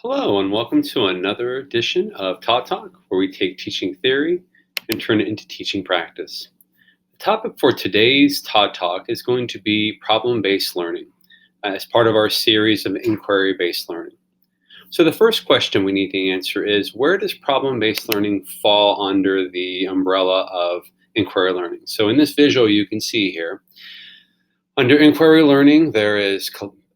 Hello, and welcome to another edition of Todd Talk, where we take teaching theory and turn it into teaching practice. The topic for today's Todd Talk is going to be problem-based learning as part of our series of inquiry-based learning. So the first question we need to answer is, where does problem-based learning fall under the umbrella of inquiry learning? So in this visual you can see here, under inquiry learning,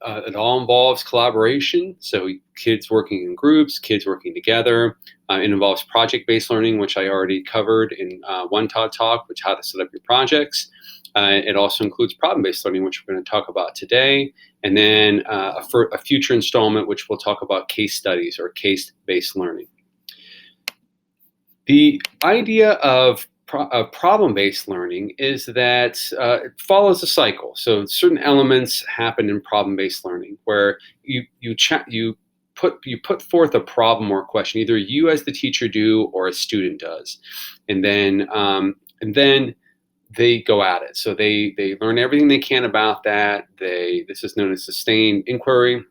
it all involves collaboration. So kids working in groups, kids working together. It involves project-based learning, which I already covered in one Todd Talk, which how to set up your projects. It also includes problem-based learning, which we're going to talk about today. And then a future installment, which we'll talk about case studies or case-based learning. The idea of problem-based learning is that it follows a cycle. So certain elements happen in problem-based learning where you put forth a problem or question, either you as the teacher do or a student does, and then they go at it. So they learn everything they can about that. This is known as sustained inquiry.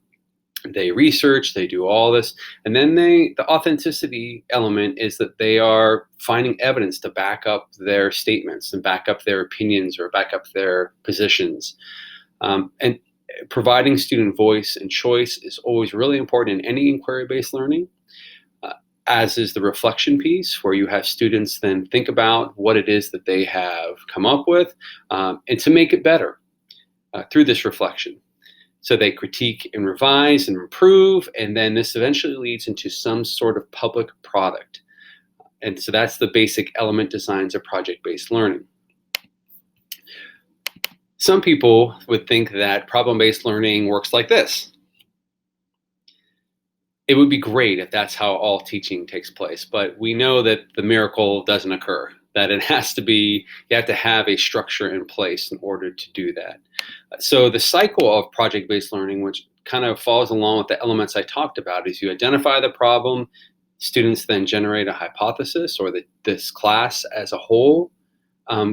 They research, they do all this, and then the authenticity element is that they are finding evidence to back up their statements and back up their opinions or back up their positions. And providing student voice and choice is always really important in any inquiry-based learning, as is the reflection piece, where you have students then think about what it is that they have come up with and to make it better through this reflection. So they critique and revise and improve, and then this eventually leads into some sort of public product. And so that's the basic element designs of project-based learning. Some people would think that problem-based learning works like this. It would be great if that's how all teaching takes place, but we know that the miracle doesn't occur, that it has to be, you have to have a structure in place in order to do that. So the cycle of project-based learning, which kind of follows along with the elements I talked about, is you identify the problem, students then generate a hypothesis, or this class as a whole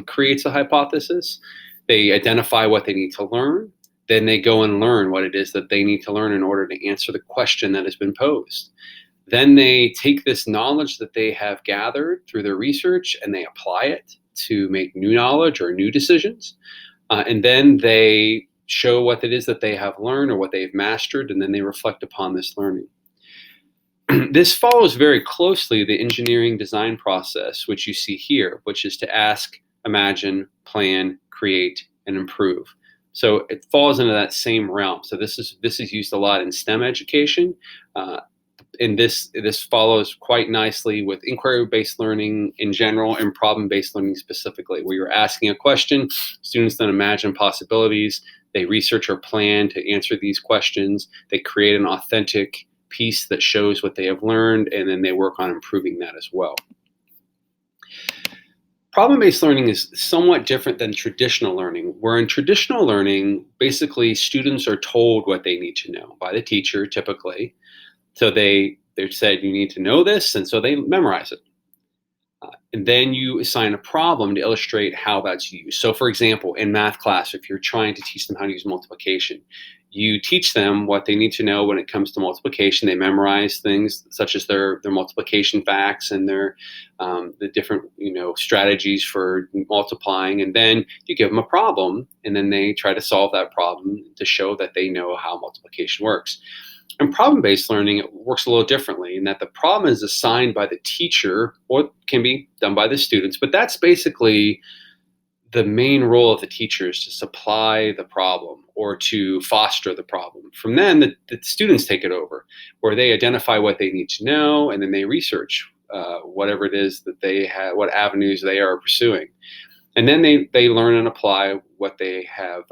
creates a hypothesis. They identify what they need to learn, then they go and learn what it is that they need to learn in order to answer the question that has been posed. Then they take this knowledge that they have gathered through their research and they apply it to make new knowledge or new decisions. And then they show what it is that they have learned or what they've mastered, and then they reflect upon this learning. This follows very closely the engineering design process, which you see here, which is to ask, imagine, plan, create, and improve. So it falls into that same realm. So this is used a lot in STEM education. And this follows quite nicely with inquiry-based learning in general and problem-based learning specifically, where you're asking a question, students then imagine possibilities, they research or plan to answer these questions, they create an authentic piece that shows what they have learned, and then they work on improving that as well. Problem-based learning is somewhat different than traditional learning, where in traditional learning, basically students are told what they need to know by the teacher typically. So they're said, you need to know this, and so they memorize it. And then you assign a problem to illustrate how that's used. So for example, in math class, if you're trying to teach them how to use multiplication, you teach them what they need to know when it comes to multiplication. They memorize things such as their multiplication facts and the different strategies for multiplying, and then you give them a problem, and then they try to solve that problem to show that they know how multiplication works. In problem-based learning, it works a little differently in that the problem is assigned by the teacher or can be done by the students, but that's basically the main role of the teacher, is to supply the problem or to foster the problem. From then, the students take it over, where they identify what they need to know, and then they research whatever it is that they have, what avenues they are pursuing. And then they learn and apply what they have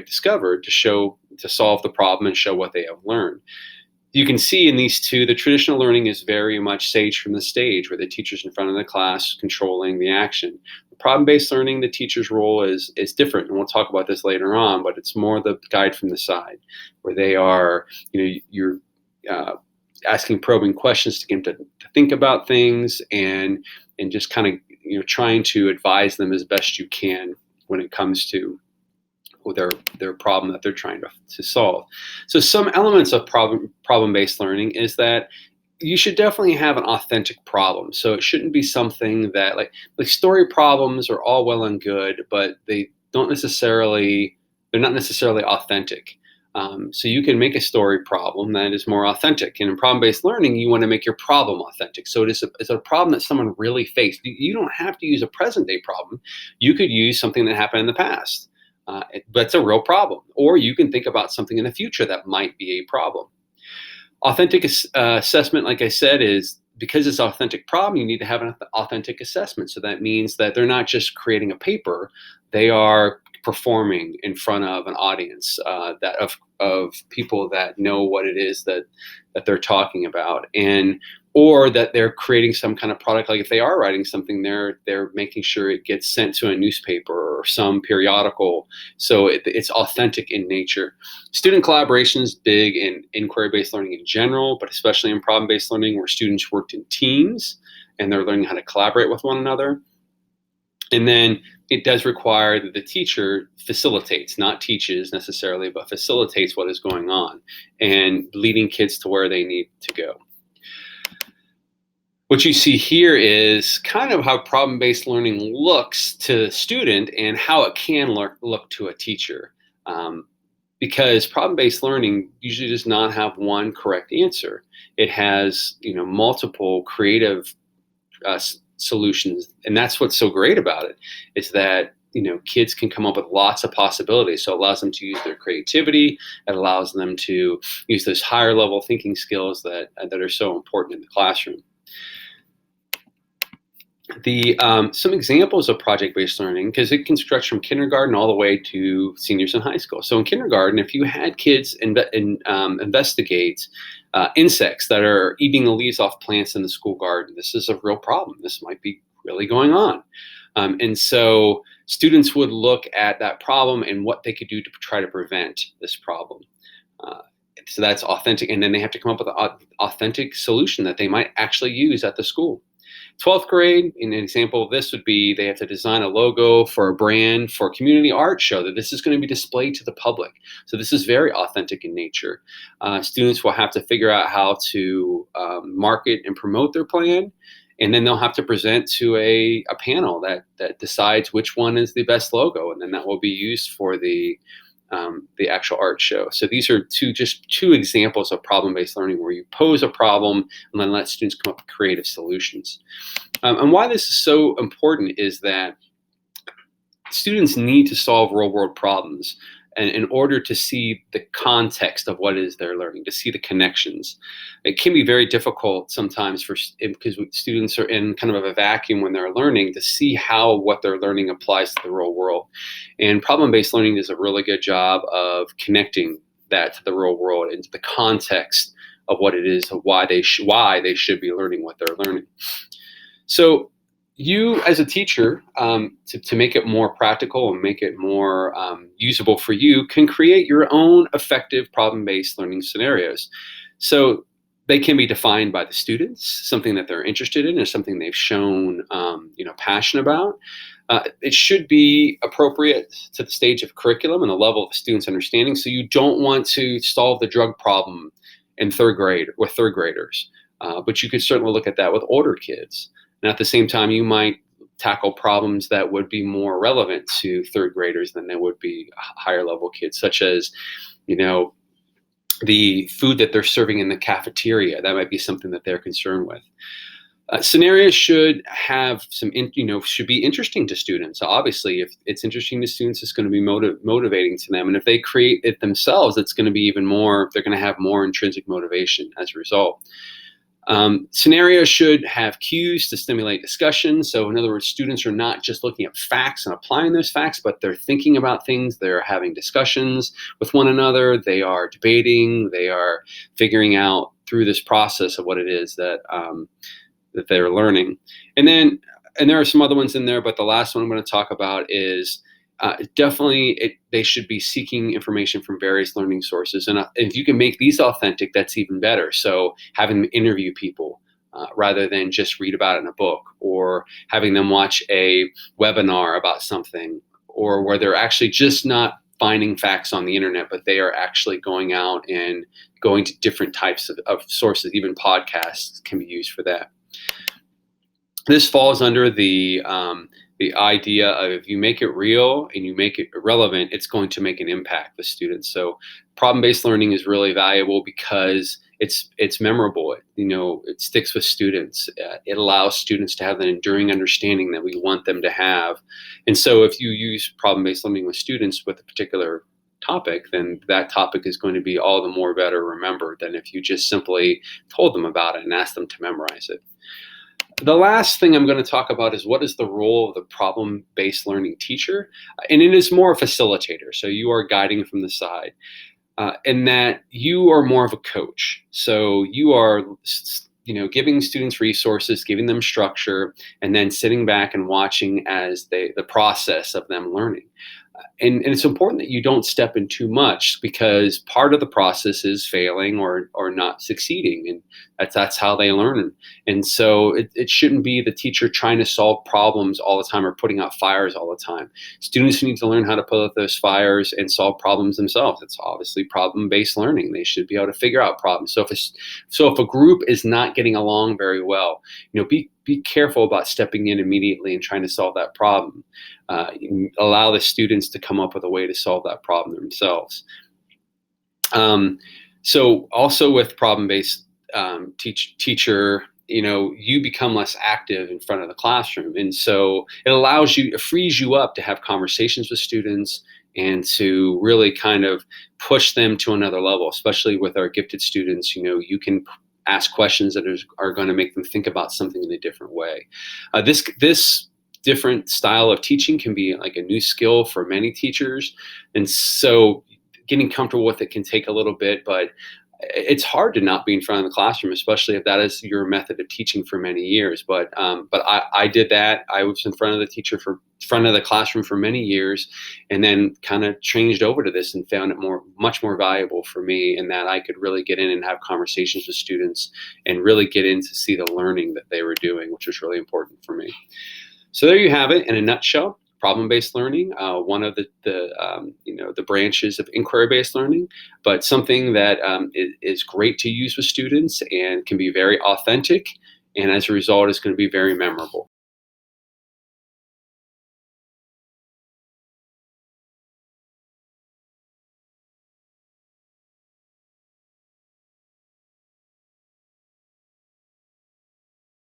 discovered to solve the problem and show what they have learned. You can see in these two, the traditional learning is very much sage from the stage, where the teacher's in front of the class controlling the action. The problem-based learning, the teacher's role is different, and we'll talk about this later on, but it's more the guide from the side, where they are, you're asking probing questions to get them to think about things and just kind of trying to advise them as best you can when it comes to their problem that they're trying to solve. So some elements of problem-based learning is that you should definitely have an authentic problem. So it shouldn't be something that like story problems are all well and good, but they're not necessarily authentic. So you can make a story problem that is more authentic. And in problem-based learning, you want to make your problem authentic. So it's a problem that someone really faced. You don't have to use a present-day problem. You could use something that happened in the past. But it's a real problem. Or you can think about something in the future that might be a problem. Authentic assessment, like I said, is because it's an authentic problem, you need to have an authentic assessment. So that means that they're not just creating a paper, they are performing in front of an audience of people that know what it is that they're talking about, or that they're creating some kind of product. Like if they are writing something, they're making sure it gets sent to a newspaper or some periodical. So it's authentic in nature. Student collaboration is big in inquiry-based learning in general, but especially in problem-based learning where students worked in teams and they're learning how to collaborate with one another. And then it does require that the teacher facilitates, not teaches necessarily, but facilitates what is going on and leading kids to where they need to go. What you see here is kind of how problem-based learning looks to the student and how it can look to a teacher. Because problem-based learning usually does not have one correct answer. It has, multiple creative solutions, and that's what's so great about it, is that kids can come up with lots of possibilities. So it allows them to use their creativity. It allows them to use those higher level thinking skills that are so important in the classroom. Some examples of project-based learning, because it can stretch from kindergarten all the way to seniors in high school. So in kindergarten, if you had kids investigate insects that are eating the leaves off plants in the school garden, this is a real problem. This might be really going on. And so students would look at that problem and what they could do to try to prevent this problem. So that's authentic. And then they have to come up with an authentic solution that they might actually use at the school. 12th grade, an example of this would be they have to design a logo for a brand for a community art show that this is going to be displayed to the public. So this is very authentic in nature. Students will have to figure out how to market and promote their plan, and then they'll have to present to a panel that decides which one is the best logo, and then that will be used for the actual art show. So these are just two examples of problem-based learning where you pose a problem and then let students come up with creative solutions. And why this is so important is that students need to solve real-world problems and in order to see the context of what it is they're learning, to see the connections. It can be very difficult sometimes because students are in kind of a vacuum when they're learning to see how what they're learning applies to the real world. And problem-based learning does a really good job of connecting that to the real world and to the context of what it is, of why they should be learning what they're learning. So you as a teacher, to make it more practical and make it more usable for you, can create your own effective problem-based learning scenarios. So they can be defined by the students, something that they're interested in or something they've shown passion about. It should be appropriate to the stage of curriculum and the level of the student's understanding. So you don't want to solve the drug problem in third grade with third graders, but you could certainly look at that with older kids. And at the same time, you might tackle problems that would be more relevant to third graders than they would be higher level kids, such as, the food that they're serving in the cafeteria. That might be something that they're concerned with. Scenarios should have should be interesting to students. Obviously, if it's interesting to students, it's going to be motivating to them. And if they create it themselves, it's going to be even more, they're going to have more intrinsic motivation as a result. Scenarios should have cues to stimulate discussion. So in other words, students are not just looking at facts and applying those facts, but they're thinking about things. They're having discussions with one another. They are debating. They are figuring out through this process of what it is that they're learning. And there are some other ones in there, but the last one I'm going to talk about is they should be seeking information from various learning sources. And if you can make these authentic, that's even better. So having them interview people rather than just read about it in a book, or having them watch a webinar about something, or where they're actually just not finding facts on the internet, but they are actually going out and going to different types of sources. Even podcasts can be used for that. This falls under the idea of, if you make it real and you make it relevant, it's going to make an impact with students. So problem-based learning is really valuable because it's memorable. It sticks with students. It allows students to have an enduring understanding that we want them to have. And so if you use problem-based learning with students with a particular topic, then that topic is going to be all the more better remembered than if you just simply told them about it and asked them to memorize it. The last thing I'm going to talk about is, what is the role of the problem-based learning teacher? And it is more a facilitator. So you are guiding from the side, and that you are more of a coach. So you are, giving students resources, giving them structure, and then sitting back and watching as the process of them learning. And it's important that you don't step in too much, because part of the process is failing or not succeeding, and that's how they learn. And so it shouldn't be the teacher trying to solve problems all the time or putting out fires all the time. Students need to learn how to put out those fires and solve problems themselves. It's obviously problem-based learning. They should be able to figure out problems. So if a group is not getting along very well, be careful about stepping in immediately and trying to solve that problem. Allow the students to come up with a way to solve that problem themselves. So also with problem-based teacher, you become less active in front of the classroom. And so it frees you up to have conversations with students and to really kind of push them to another level, especially with our gifted students. You can ask questions that are going to make them think about something in a different way. This different style of teaching can be like a new skill for many teachers. And so getting comfortable with it can take a little bit, but it's hard to not be in front of the classroom, especially if that is your method of teaching for many years. But I did that. I was in front of the classroom for many years, and then kind of changed over to this and found it much more valuable for me, in that I could really get in and have conversations with students and really get in to see the learning that they were doing, which was really important for me. So there you have it in a nutshell. Problem-based learning, one of the branches of inquiry-based learning, but something that is great to use with students and can be very authentic, and as a result is going to be very memorable.